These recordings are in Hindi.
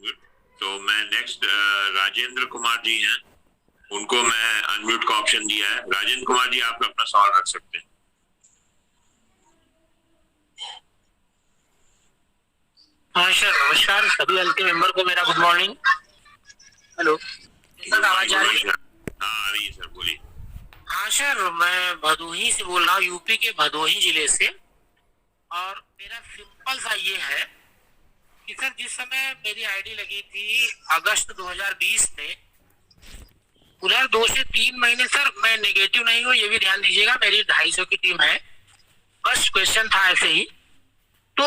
अनम्यूट। तो मैं नेक्स्ट राजेंद्र कुमार जी हैं, उनको मैं अनम्यूट का ऑप्शन दिया है। राजेंद्र कुमार जी, आप अपना सवाल रख सकते हैं। हाँ सर, नमस्कार सभी हल्के मेंबर को मेरा गुड मॉर्निंग। हेलो सर, आवाज आ रही है? हाँ आ रही है सर, बोलिए। हाँ सर, मैं भदोही से बोल रहा हूँ, यूपी के भदोही जिले से। और मेरा सिंपल सा ये है कि सर, जिस समय मेरी आईडी लगी थी अगस्त 2020 में, उधर 2 से 3 महीने सर, मैं नेगेटिव नहीं हूँ, ये भी ध्यान दीजिएगा, मेरी 250 की टीम है। बस क्वेश्चन था ऐसे ही। तो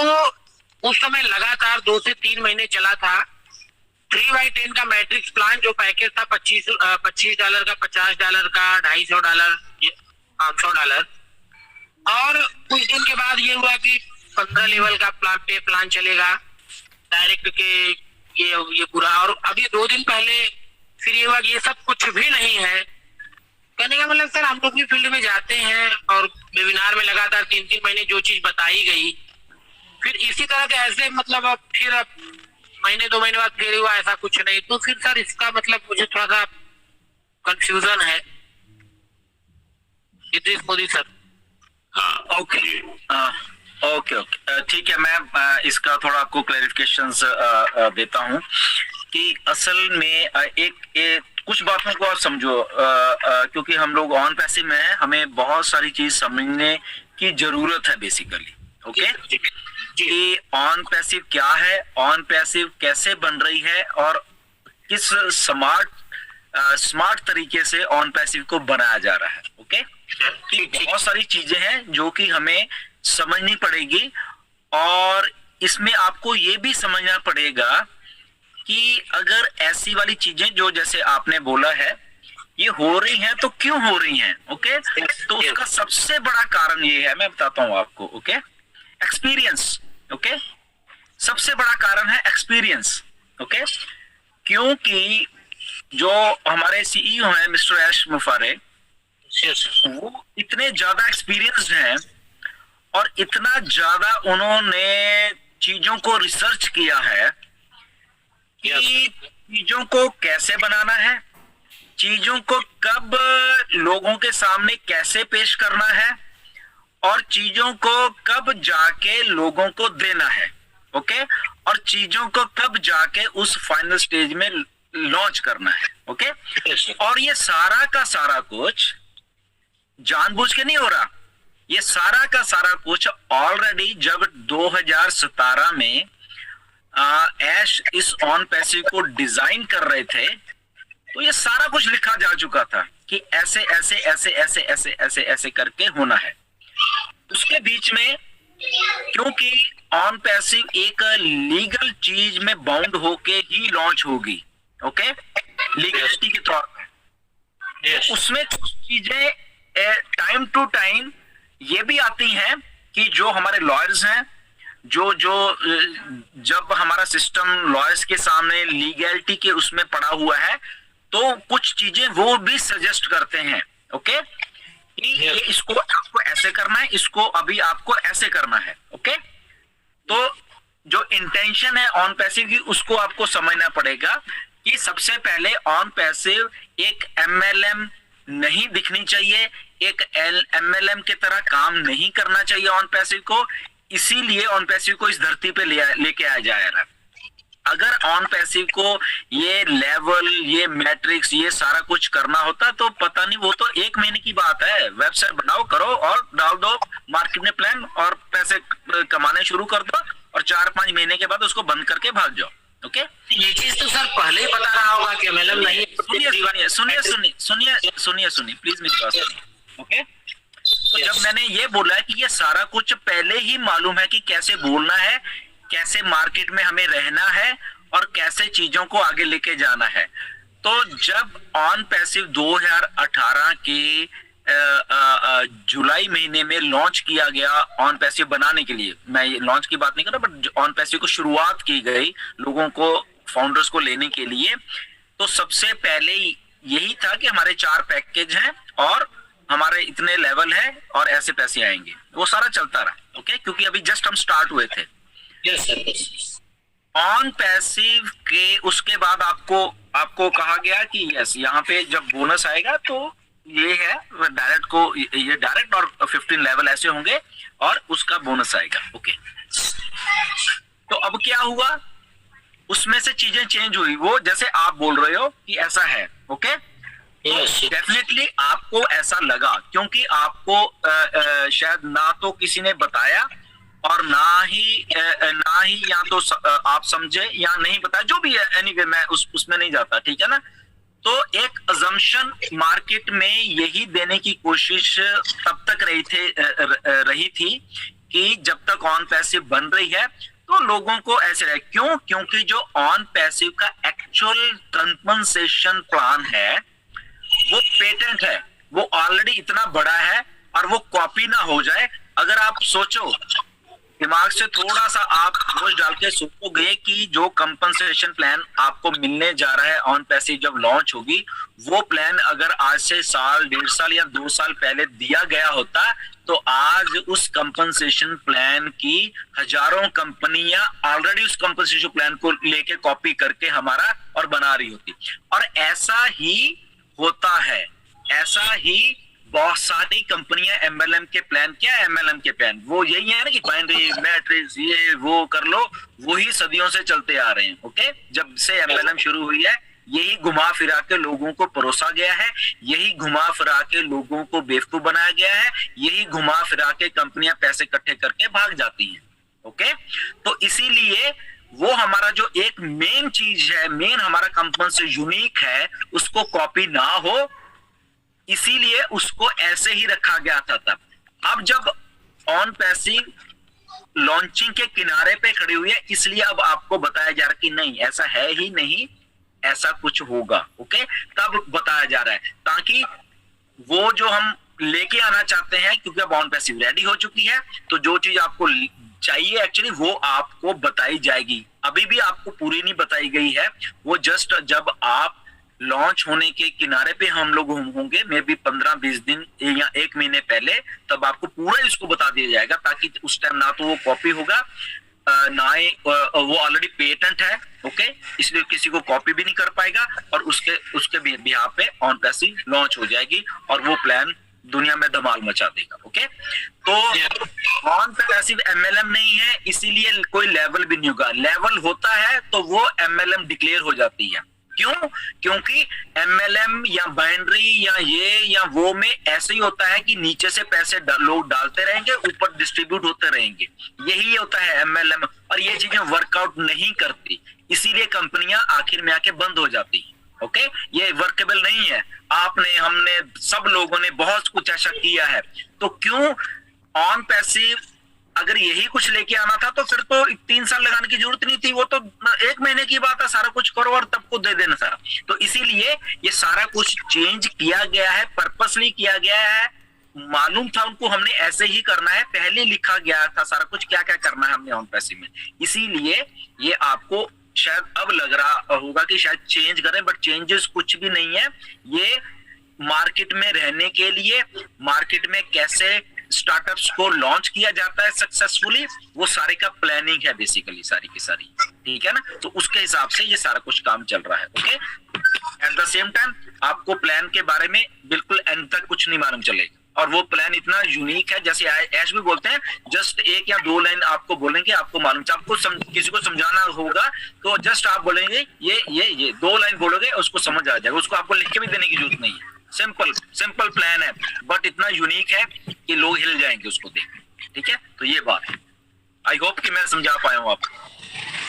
उस समय लगातार 2 से 3 महीने चला था 3/10 का मैट्रिक्स प्लान, जो पैकेज था $25 का, $50 का, $250, $500। और कुछ दिन के बाद ये हुआ कि 15 लेवल का प्लान चलेगा डायरेक्ट के, ये पूरा। और अभी 2 दिन पहले फिर ये हुआ कि ये सब कुछ भी नहीं है। कहने का मतलब सर, हम लोग भी फील्ड में जाते हैं और वेबिनार में लगातार 3-3 महीने जो चीज बताई गई, फिर इसी तरह के ऐसे मतलब अब फिर महीने 2 महीने बाद फिर हुआ ऐसा कुछ नहीं। तो फिर सर, इसका मतलब मुझे थोड़ा सा कंफ्यूजन है। इद्रिस मोदी सर। हाँ ओके ओके ओके, ठीक है। मैं इसका थोड़ा आपको क्लैरिफिकेशंस देता हूं कि असल में एक कुछ बातों को आप समझो, क्योंकि हम लोग ऑन पैसिव में हैं, हमें बहुत सारी चीज समझने की जरूरत है बेसिकली। ओके, कि ऑन पैसिव क्या है, ऑन पैसिव कैसे बन रही है, और किस स्मार्ट तरीके से ऑन पैसिव को बनाया जा रहा है। ओके, बहुत सारी चीजें हैं जो कि हमें समझनी पड़ेगी, और इसमें आपको ये भी समझना पड़ेगा कि अगर ऐसी वाली चीजें जो जैसे आपने बोला है ये हो रही हैं तो क्यों हो रही हैं। ओके, तो उसका सबसे बड़ा कारण ये है, मैं बताता हूं आपको। Okay, experience. ओके, सबसे बड़ा कारण है एक्सपीरियंस। ओके, क्योंकि जो हमारे सीईओ हैं मिस्टर ऐश मुफारे, वो इतने ज्यादा एक्सपीरियंस्ड हैं और इतना ज्यादा उन्होंने चीजों को रिसर्च किया है कि चीजों को कैसे बनाना है, चीजों को कब लोगों के सामने कैसे पेश करना है, और चीजों को कब जाके लोगों को देना है। ओके, और चीजों को कब जाके उस फाइनल स्टेज में लॉन्च करना है। ओके, और ये सारा का सारा कुछ जानबूझ के नहीं हो रहा। ये सारा का सारा कुछ ऑलरेडी जब 2017 में ऐश इस ऑन पैसिव को डिजाइन कर रहे थे, तो ये सारा कुछ लिखा जा चुका था कि ऐसे ऐसे ऐसे ऐसे ऐसे ऐसे ऐसे करके होना है। उसके बीच में क्योंकि ऑन पैसिव एक लीगल चीज में बाउंड होके ही लॉन्च होगी, ओके, लीगलिटी के तौर पे, उसमें कुछ चीजें टाइम टू टाइम ये भी आती हैं कि जो हमारे लॉयर्स हैं, जो जब हमारा सिस्टम लॉयर्स के सामने लीगलिटी के उसमें पड़ा हुआ है, तो कुछ चीजें वो भी सजेस्ट करते हैं। ओके, कि ये इसको आपको ऐसे करना है, इसको अभी आपको ऐसे करना है। ओके, तो जो इंटेंशन है ऑन पैसिव की, उसको आपको समझना पड़ेगा कि सबसे पहले ऑन पैसिव एक एमएलएम नहीं दिखनी चाहिए, एक एमएलएम के तरह काम नहीं करना चाहिए ऑन पैसिव को। इसीलिए ऑन पैसिव को इस धरती पे लेके आया जा रहा है। अगर ऑन पैसिव को ये लेवल, ये मैट्रिक्स, ये सारा कुछ करना होता तो पता नहीं, वो तो 1 महीने की बात है। वेबसाइट बनाओ, करो और डाल दो मार्केट में प्लान, और पैसे कमाने शुरू कर दो, और 4-5 महीने के बाद उसको बंद करके भाग जाओ। ओके, ये चीज तो सर पहले ही पता रहा होगा कि एमएलएम नहीं। सुनिए प्लीज मेरी बात सुनिए। ओके, तो जब मैंने ये बोला है कि ये सारा कुछ पहले ही मालूम है कि कैसे बोलना है, कैसे मार्केट में हमें रहना है, और कैसे चीजों को आगे लेके जाना है। तो जब ऑन पैसिव 2018 के जुलाई महीने में लॉन्च किया गया ऑन पैसिव बनाने के लिए, मैं ये लॉन्च की बात नहीं कर रहा, बट ऑन पैसिव को शुरुआत की गई लोगों को, फाउंडर्स को लेने के लिए, तो सबसे पहले यही था कि हमारे 4 पैकेज हैं और हमारे इतने लेवल है और ऐसे पैसे आएंगे। वो सारा चलता रहा। ओके, क्योंकि अभी जस्ट हम स्टार्ट हुए थे। Yes sir. ऑन पैसिव के उसके बाद आपको कहा गया कि यस यहाँ पे जब बोनस आएगा तो ये है डायरेक्ट को, ये डायरेक्ट और 15 लेवल ऐसे होंगे और उसका बोनस आएगा। ओके, तो अब क्या हुआ, उसमें से चीजें चेंज हुई, वो जैसे आप बोल रहे हो कि ऐसा है। ओके, डेफिनेटली आपको ऐसा लगा क्योंकि आपको शायद ना तो किसी ने बताया और ना ही या तो आप समझे या नहीं बताया, जो भी है। एनीवे मैं उसमें नहीं जाता, ठीक है ना। तो एक अजम्पशन मार्केट में यही देने की कोशिश तब तक रही थी कि जब तक ऑन पैसिव बन रही है तो लोगों को ऐसे रहे। क्यों? क्योंकि जो ऑन पैसिव का एक्चुअल कंपनसेशन प्लान है वो पेटेंट है, वो ऑलरेडी इतना बड़ा है और वो कॉपी ना हो जाए। अगर आप सोचो, दिमाग से थोड़ा सा आप बोझ डाल के सोचोगे कि जो कंपनसेशन प्लान आपको मिलने जा रहा है ऑन पैसिव जब लॉन्च होगी, वो प्लान अगर आज से साल, 1.5 साल या 2 साल पहले दिया गया होता तो आज उस कंपनसेशन प्लान की हजारों कंपनियां ऑलरेडी उस कंपनसेशन प्लान को लेके कॉपी करके हमारा और बना रही होती। और ऐसा ही होता है, ऐसा ही बहुत सारी कंपनियां एमएलएम के प्लान, क्या एमएलएम के प्लान वो यही है ना कि बाइनरी मैट्रिक्स ये वो कर लो, वही सदियों से चलते आ रहे हैं। ओके, जब से एमएलएम शुरू हुई है यही घुमा फिरा के लोगों को परोसा गया है, यही घुमा फिरा के लोगों को बेवकूफ बनाया गया है, यही घुमा फिरा के कंपनियां पैसे इकट्ठे करके भाग जाती हैं। ओके, तो इसीलिए वो हमारा जो एक मेन चीज है, मेन हमारा कंपनी से यूनिक है, उसको कॉपी ना हो, इसीलिए उसको ऐसे ही रखा गया था तब। अब जब ऑन पैसिव लॉन्चिंग के किनारे पे खड़ी हुई है, इसलिए अब आपको बताया जा रहा है कि नहीं ऐसा है ही नहीं, ऐसा कुछ होगा। ओके, तब बताया जा रहा है ताकि वो जो हम लेके आना चाहते हैं, क्योंकि अब ऑन पैसिव रेडी हो चुकी है, तो जो चीज आपको चाहिए एक्चुअली वो आपको बताई जाएगी। अभी भी आपको पूरी नहीं बताई गई है, वो जस्ट जब आप लॉन्च होने के किनारे पे हम लोग होंगे, मे बी 15-20 दिन या 1 महीने पहले, तब आपको पूरा इसको बता दिया जाएगा, ताकि उस टाइम ना तो वो कॉपी होगा ना ही वो ऑलरेडी पेटेंट है। ओके, इसलिए किसी को कॉपी भी नहीं कर पाएगा और उसके बिहाफ पे ऑन पैसिव लॉन्च हो जाएगी और वो प्लान दुनिया में धमाल मचा देगा। ओके, तो ऑन पैसिव एमएलएम नहीं है, इसीलिए कोई लेवल भी नहीं होगा। लेवल होता है तो वो एमएलएम डिक्लेयर हो जाती है। क्यों? क्योंकि एमएलएम या बाइनरी या ये या वो में ऐसे ही होता है कि नीचे से पैसे लोग डालते रहेंगे, ऊपर डिस्ट्रीब्यूट होते रहेंगे, यही होता है एमएलएम। और ये चीजें वर्कआउट नहीं करती, इसीलिए कंपनियां आखिर में आके बंद हो जाती हैं। ओके, ये वर्केबल नहीं है। आपने, हमने, सब लोगों ने बहुत कुछ ऐसा किया है, तो क्यों ऑन पैसिव अगर यही कुछ लेके आना था तो फिर तो 3 साल लगाने की जरूरत नहीं थी, वो तो 1 महीने की बात है, सारा कुछ करो और तब को दे देना था। तो इसीलिए ये सारा कुछ चेंज किया गया है, पर्पसली किया गया है। मालूम था उनको हमने ऐसे ही करना है, पहले लिखा गया था सारा कुछ क्या क्या करना है हमने ऑन पैसिव में। इसीलिए ये आपको शायद अब लग रहा होगा कि शायद चेंज करें, बट चेंजेस कुछ भी नहीं है। ये मार्केट में रहने के लिए, मार्केट में कैसे स्टार्टअप्स को लॉन्च किया जाता है सक्सेसफुली, वो सारे का प्लानिंग है बेसिकली, सारी की सारी, ठीक है ना। तो उसके हिसाब से ये सारा कुछ काम चल रहा है। Okay, at the same time आपको प्लान के बारे में बिल्कुल एंड तक कुछ नहीं मालूम चलेगा, और वो प्लान इतना यूनिक है, जैसे ऐश भी बोलते हैं, जस्ट 1 या 2 लाइन आपको बोलेंगे, आपको मालूम, आपको किसी को समझाना होगा तो जस्ट आप बोलेंगे ये 2 लाइन बोलोगे, उसको समझ आ जाएगा, उसको आपको लिख के भी देने की जरूरत नहीं है। सिंपल प्लान है, बट इतना यूनिक है कि लोग हिल जाएंगे उसको देख। ठीक है, तो ये बात है। आई होप कि मैं समझा पाया हूं आपको।